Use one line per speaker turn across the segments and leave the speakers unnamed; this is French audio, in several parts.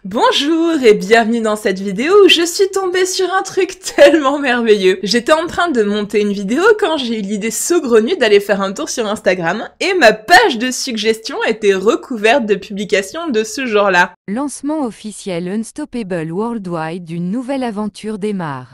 Bonjour et bienvenue dans cette vidéo où je suis tombée sur un truc tellement merveilleux. J'étais en train de monter une vidéo quand j'ai eu l'idée saugrenue d'aller faire un tour sur Instagram et ma page de suggestions était recouverte de publications de ce genre-là.
Lancement officiel Unstoppable Worldwide d'une nouvelle aventure démarre.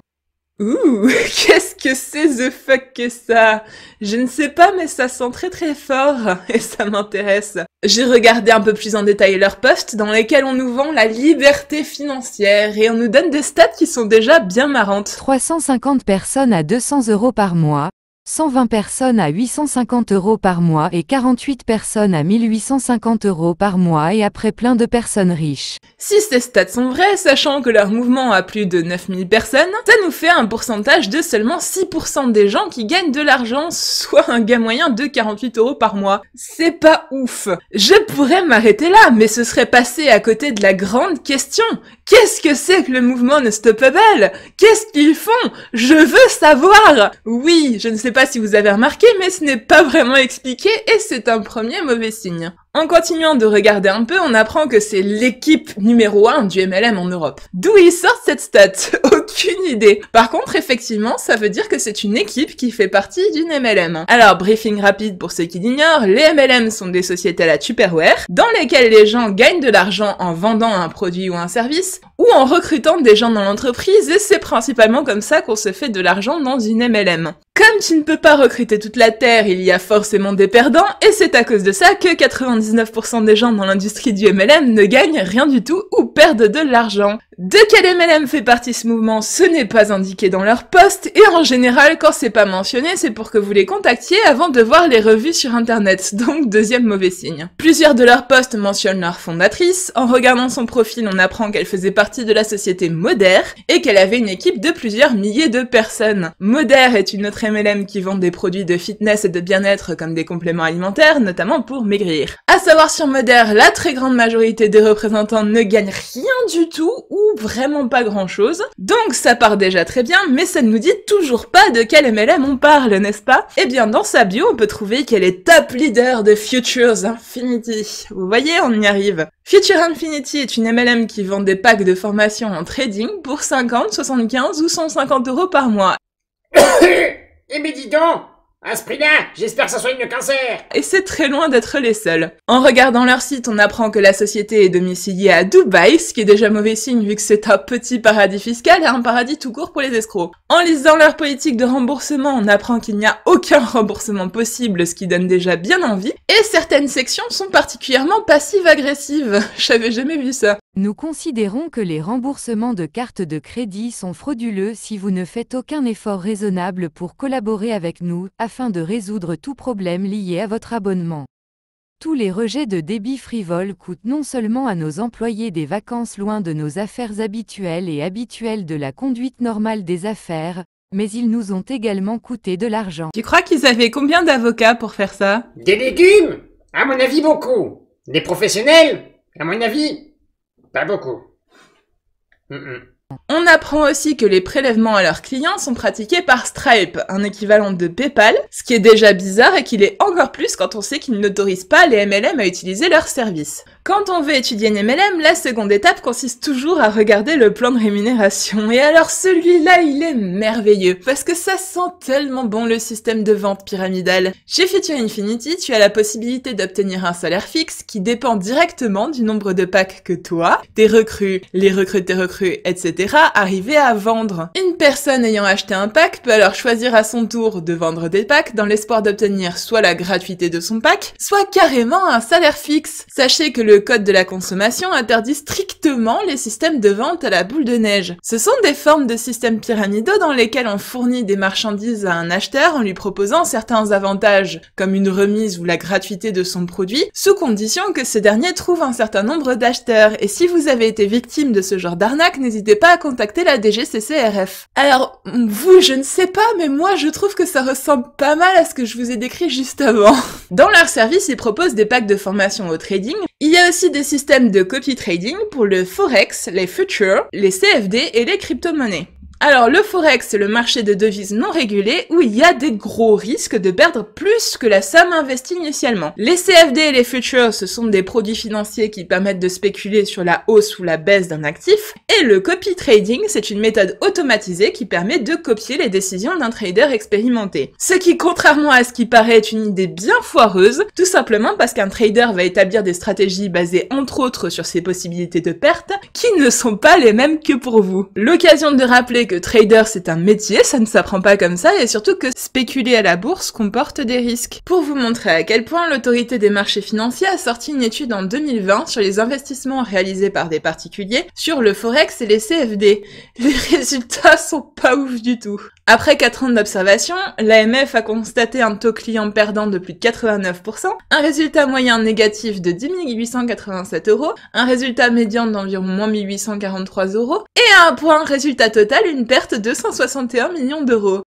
Ouh, qu'est-ce que c'est the fuck que ça? Je ne sais pas, mais ça sent très très fort et ça m'intéresse. J'ai regardé un peu plus en détail leurs posts dans lesquels on nous vend la liberté financière et on nous donne des stats qui sont déjà bien marrantes.
350 personnes à 200 € par mois, 120 personnes à 850 € par mois et 48 personnes à 1850 € par mois et après plein de personnes riches.
Si ces stats sont vraies, sachant que leur mouvement a plus de 9000 personnes, ça nous fait un pourcentage de seulement 6% des gens qui gagnent de l'argent, soit un gain moyen de 48 € par mois. C'est pas ouf. Je pourrais m'arrêter là, mais ce serait passer à côté de la grande question. Qu'est-ce que c'est que le mouvement Unstoppable? Qu'est-ce qu'ils font? Je veux savoir! Oui, je ne sais pas si vous avez remarqué, mais ce n'est pas vraiment expliqué et c'est un premier mauvais signe. En continuant de regarder un peu, on apprend que c'est l'équipe numéro 1 du MLM en Europe. D'où ils sortent cette stat? Aucune idée. Par contre, effectivement, ça veut dire que c'est une équipe qui fait partie d'une MLM. Alors, briefing rapide pour ceux qui l'ignorent, les MLM sont des sociétés à la Tupperware, dans lesquelles les gens gagnent de l'argent en vendant un produit ou un service, ou en recrutant des gens dans l'entreprise, et c'est principalement comme ça qu'on se fait de l'argent dans une MLM. Comme tu ne peux pas recruter toute la Terre, il y a forcément des perdants, et c'est à cause de ça que 99% des gens dans l'industrie du MLM ne gagnent rien du tout ou perdent de l'argent. De quel MLM fait partie ce mouvement, ce n'est pas indiqué dans leur post, et en général, quand c'est pas mentionné, c'est pour que vous les contactiez avant de voir les revues sur internet, donc deuxième mauvais signe. Plusieurs de leurs posts mentionnent leur fondatrice, en regardant son profil on apprend qu'elle faisait partie de la société Moder, et qu'elle avait une équipe de plusieurs milliers de personnes. Moder est une autre MLM qui vend des produits de fitness et de bien-être comme des compléments alimentaires, notamment pour maigrir. À savoir sur Moder, la très grande majorité des représentants ne gagnent rien du tout, ou vraiment pas grand-chose. Donc ça part déjà très bien, mais ça ne nous dit toujours pas de quel MLM on parle, n'est-ce pas? Eh bien, dans sa bio, on peut trouver qu'elle est top leader de Futures Infinity. Vous voyez, on y arrive. Future Infinity est une MLM qui vend des packs de formation en trading pour 50, 75 ou 150 € par mois.
Eh mais dis donc, à ce prix-là, j'espère que ça soigne le cancer.
Et c'est très loin d'être les seuls. En regardant leur site, on apprend que la société est domiciliée à Dubaï, ce qui est déjà mauvais signe vu que c'est un petit paradis fiscal et un paradis tout court pour les escrocs. En lisant leur politique de remboursement, on apprend qu'il n'y a aucun remboursement possible, ce qui donne déjà bien envie, et certaines sections sont particulièrement passives-agressives. J'avais jamais vu ça.
Nous considérons que les remboursements de cartes de crédit sont frauduleux si vous ne faites aucun effort raisonnable pour collaborer avec nous, afin de résoudre tout problème lié à votre abonnement. Tous les rejets de débit frivole coûtent non seulement à nos employés des vacances loin de nos affaires habituelles et habituelles de la conduite normale des affaires, mais ils nous ont également coûté de l'argent.
Tu crois qu'ils avaient combien d'avocats pour faire ça?
Des légumes? À mon avis, beaucoup. Des professionnels? À mon avis, pas beaucoup.
On apprend aussi que les prélèvements à leurs clients sont pratiqués par Stripe, un équivalent de PayPal, ce qui est déjà bizarre et qu'il est encore plus quand on sait qu'ils n'autorisent pas les MLM à utiliser leurs services. Quand on veut étudier une MLM, la seconde étape consiste toujours à regarder le plan de rémunération. Et alors celui-là, il est merveilleux, parce que ça sent tellement bon le système de vente pyramidal. Chez Future Infinity, tu as la possibilité d'obtenir un salaire fixe qui dépend directement du nombre de packs que toi, tes recrues, les recrues de tes recrues, etc. arrivez à vendre. Une personne ayant acheté un pack peut alors choisir à son tour de vendre des packs dans l'espoir d'obtenir soit la gratuité de son pack, soit carrément un salaire fixe. Sachez que le code de la consommation interdit strictement les systèmes de vente à la boule de neige. Ce sont des formes de systèmes pyramidaux dans lesquels on fournit des marchandises à un acheteur en lui proposant certains avantages, comme une remise ou la gratuité de son produit, sous condition que ce dernier trouve un certain nombre d'acheteurs. Et si vous avez été victime de ce genre d'arnaque, n'hésitez pas à contacter la DGCCRF. Alors, vous, je ne sais pas, mais moi, je trouve que ça ressemble pas mal à ce que je vous ai décrit juste avant. Dans leur service, ils proposent des packs de formation au trading. Il y a aussi des systèmes de copy trading pour le forex, les futures, les CFD et les crypto-monnaies. Alors le forex, c'est le marché de devises non régulé où il y a des gros risques de perdre plus que la somme investie initialement. Les CFD et les futures, ce sont des produits financiers qui permettent de spéculer sur la hausse ou la baisse d'un actif. Et le copy trading, c'est une méthode automatisée qui permet de copier les décisions d'un trader expérimenté. Ce qui, contrairement à ce qui paraît, est une idée bien foireuse, tout simplement parce qu'un trader va établir des stratégies basées entre autres sur ses possibilités de perte, qui ne sont pas les mêmes que pour vous. L'occasion de rappeler que trader c'est un métier, ça ne s'apprend pas comme ça, et surtout que spéculer à la bourse comporte des risques. Pour vous montrer à quel point l'autorité des marchés financiers a sorti une étude en 2020 sur les investissements réalisés par des particuliers sur le forex et les CFD. Les résultats sont pas ouf du tout. Après 4 ans d'observation, l'AMF a constaté un taux client perdant de plus de 89%, un résultat moyen négatif de 10 887 €, un résultat médian d'environ moins 1843 € et à un point résultat total une perte de 161 millions d'euros.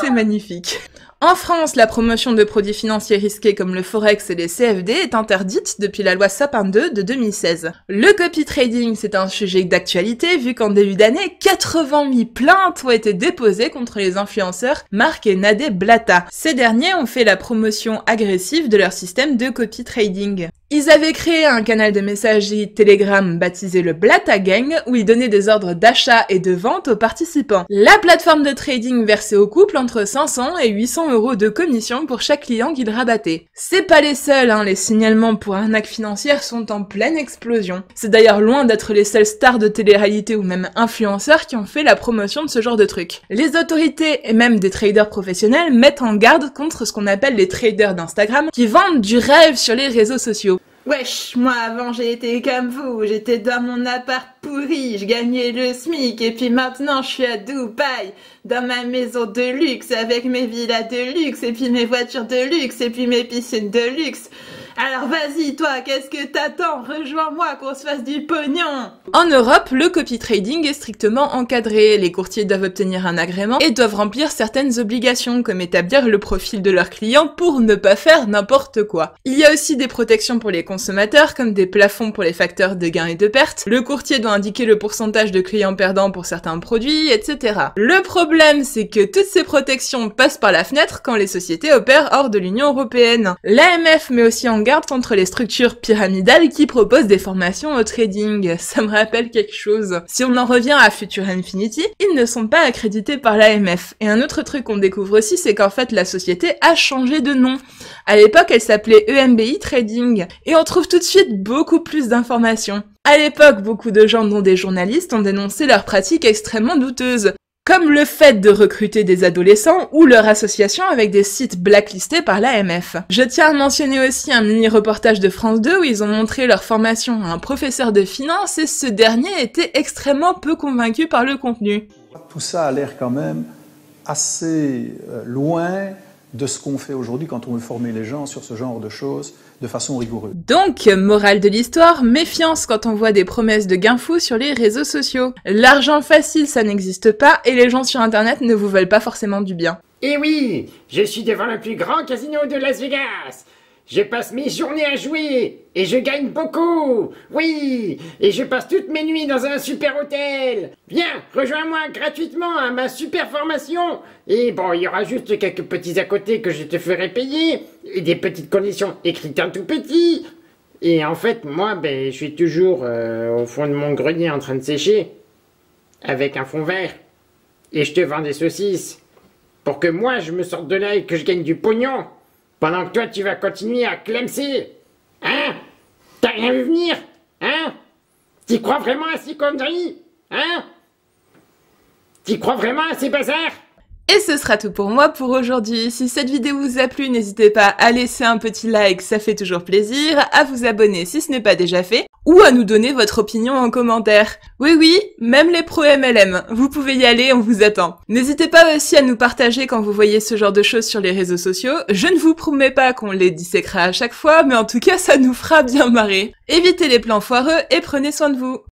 C'est magnifique. En France, la promotion de produits financiers risqués comme le forex et les CFD est interdite depuis la loi Sapin 2 de 2016. Le copy trading, c'est un sujet d'actualité vu qu'en début d'année, 88 plaintes ont été déposées contre les influenceurs Marc et Nadé Blata. Ces derniers ont fait la promotion agressive de leur système de copy trading. Ils avaient créé un canal de messagerie Telegram baptisé le Blata Gang où ils donnaient des ordres d'achat et de vente aux participants. La plateforme de trading versait au couple entre 500 et 800 € de commission pour chaque client qu'ils rabattaient. C'est pas les seuls, les signalements pour arnaques financières sont en pleine explosion. C'est d'ailleurs loin d'être les seules stars de télé-réalité ou même influenceurs qui ont fait la promotion de ce genre de trucs. Les autorités et même des traders professionnels mettent en garde contre ce qu'on appelle les traders d'Instagram qui vendent du rêve sur les réseaux sociaux. Wesh, moi avant j'ai été comme vous, j'étais dans mon appart pourri, je gagnais le SMIC et puis maintenant je suis à Dubaï, dans ma maison de luxe avec mes villas de luxe et puis mes voitures de luxe et puis mes piscines de luxe. Alors vas-y toi, qu'est-ce que t'attends? Rejoins-moi qu'on se fasse du pognon. En Europe, le copy trading est strictement encadré. Les courtiers doivent obtenir un agrément et doivent remplir certaines obligations comme établir le profil de leurs clients pour ne pas faire n'importe quoi. Il y a aussi des protections pour les consommateurs comme des plafonds pour les facteurs de gains et de pertes. Le courtier doit indiquer le pourcentage de clients perdants pour certains produits, etc. Le problème, c'est que toutes ces protections passent par la fenêtre quand les sociétés opèrent hors de l'Union européenne. L'AMF met aussi en garde contre les structures pyramidales qui proposent des formations au trading. Ça me rappelle quelque chose. Si on en revient à Future Infinity, ils ne sont pas accrédités par l'AMF. Et un autre truc qu'on découvre aussi, c'est qu'en fait la société a changé de nom. À l'époque, elle s'appelait EMBI Trading. Et on trouve tout de suite beaucoup plus d'informations. À l'époque, beaucoup de gens, dont des journalistes, ont dénoncé leurs pratiques extrêmement douteuses. Comme le fait de recruter des adolescents ou leur association avec des sites blacklistés par l'AMF. Je tiens à mentionner aussi un mini-reportage de France 2 où ils ont montré leur formation à un professeur de finance et ce dernier était extrêmement peu convaincu par le contenu.
Tout ça a l'air quand même assez loin de ce qu'on fait aujourd'hui quand on veut former les gens sur ce genre de choses de façon rigoureuse.
Donc, morale de l'histoire, méfiance quand on voit des promesses de gains fous sur les réseaux sociaux. L'argent facile, ça n'existe pas et les gens sur internet ne vous veulent pas forcément du bien.
Et oui, je suis devant le plus grand casino de Las Vegas. Je passe mes journées à jouer et je gagne beaucoup. Oui, et je passe toutes mes nuits dans un super hôtel. Viens, rejoins-moi gratuitement à ma super formation. Et bon, il y aura juste quelques petits à côté que je te ferai payer et des petites conditions écrites en tout petit. Et en fait, moi, je suis toujours au fond de mon grenier en train de sécher avec un fond vert. Et je te vends des saucisses pour que moi, je me sorte de là et que je gagne du pognon. Pendant que toi, tu vas continuer à clamser. Hein? T'as rien vu venir? Hein? T'y crois vraiment à ces conneries? Hein? T'y crois vraiment à ces bazars?
Et ce sera tout pour moi pour aujourd'hui. Si cette vidéo vous a plu, n'hésitez pas à laisser un petit like, ça fait toujours plaisir, à vous abonner si ce n'est pas déjà fait, ou à nous donner votre opinion en commentaire. Oui, même les pros MLM, vous pouvez y aller, on vous attend. N'hésitez pas aussi à nous partager quand vous voyez ce genre de choses sur les réseaux sociaux. Je ne vous promets pas qu'on les disséquera à chaque fois, mais en tout cas ça nous fera bien marrer. Évitez les plans foireux et prenez soin de vous.